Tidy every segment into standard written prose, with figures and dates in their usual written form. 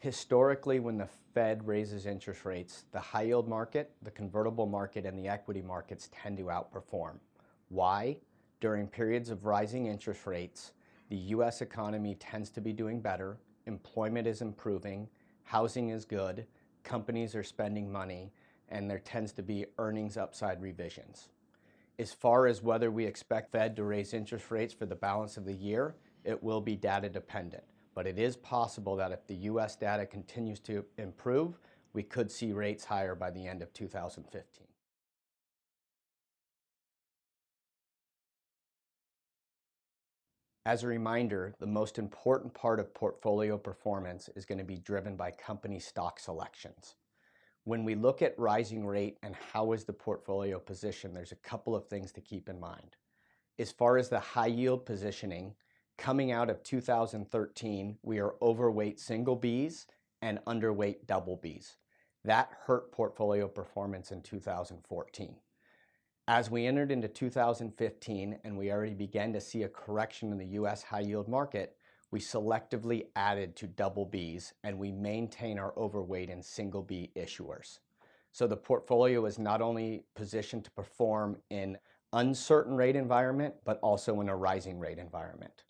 Historically, when the Fed raises interest rates, the high yield market, the convertible market, and the equity markets tend to outperform. Why? During periods of rising interest rates, the US economy tends to be doing better, employment is improving, housing is good, companies are spending money, and there tends to be earnings upside revisions. As far as whether we expect Fed to raise interest rates for the balance of the year, it will be data dependent. But it is possible that if the US data continues to improve, we could see rates higher by the end of 2015. As a reminder, the most important part of portfolio performance is going to be driven by company stock selections. When we look at rising rate and how is the portfolio positioned, there's a couple of things to keep in mind. As far as the high yield positioning, coming out of 2013, we are overweight single Bs and underweight double Bs. That hurt portfolio performance in 2014. As we entered into 2015 and we already began to see a correction in the US high yield market, we selectively added to double Bs and we maintain our overweight in single B issuers. So the portfolio is not only positioned to perform in uncertain rate environment, but also in a rising rate environment.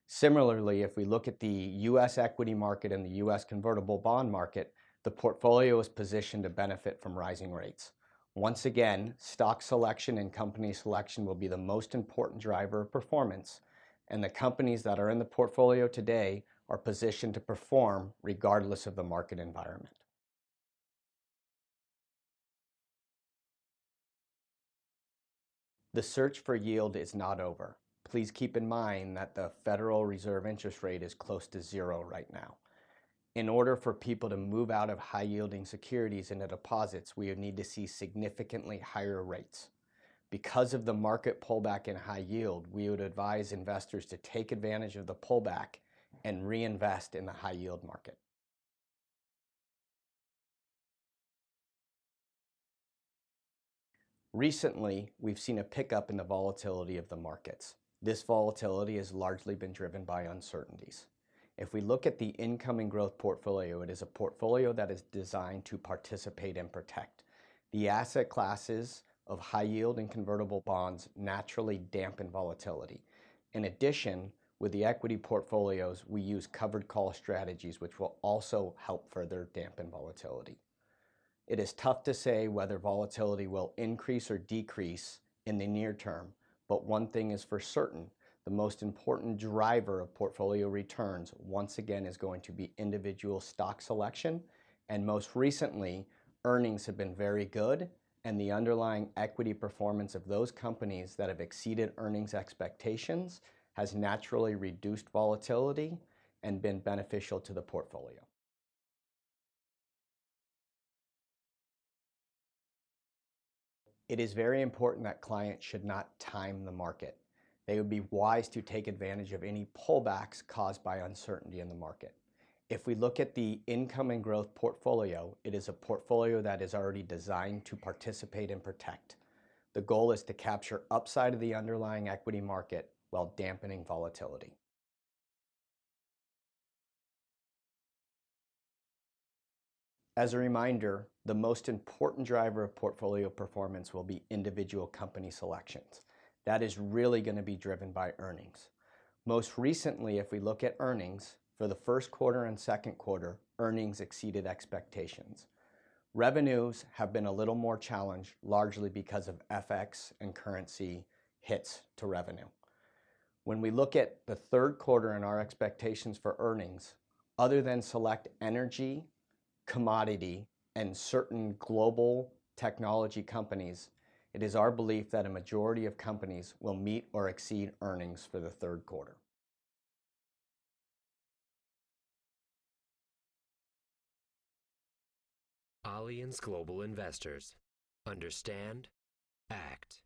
Similarly, if we look at the US equity market and the US convertible bond market, the portfolio is positioned to benefit from rising rates. Once again, stock selection and company selection will be the most important driver of performance, and the companies that are in the portfolio today are positioned to perform regardless of the market environment. The search for yield is not over. Please keep in mind that the Federal Reserve interest rate is close to zero right now. In order for people to move out of high-yielding securities into deposits, we would need to see significantly higher rates. Because of the market pullback in high yield, we would advise investors to take advantage of the pullback and reinvest in the high yield market. Recently, we've seen a pickup in the volatility of the markets. This volatility has largely been driven by uncertainties. If we look at the income and growth portfolio, it is a portfolio that is designed to participate and protect. The asset classes of high yield and convertible bonds naturally dampen volatility. In addition, with the equity portfolios, we use covered call strategies, which will also help further dampen volatility. It is tough to say whether volatility will increase or decrease in the near term, but one thing is for certain. The most important driver of portfolio returns, once again, is going to be individual stock selection. And most recently, earnings have been very good, and the underlying equity performance of those companies that have exceeded earnings expectations has naturally reduced volatility and been beneficial to the portfolio. It is very important that clients should not time the market. They would be wise to take advantage of any pullbacks caused by uncertainty in the market. If we look at the income and growth portfolio, it is a portfolio that is already designed to participate and protect. The goal is to capture upside of the underlying equity market while dampening volatility. As a reminder, the most important driver of portfolio performance will be individual company selections. That is really going to be driven by earnings. Most recently, if we look at earnings, for the first quarter and second quarter, earnings exceeded expectations. Revenues have been a little more challenged, largely because of FX and currency hits to revenue. When we look at the third quarter and our expectations for earnings, other than select energy, commodity, and certain global technology companies, it is our belief that a majority of companies will meet or exceed earnings for the third quarter. Allianz Global Investors. Understand, act.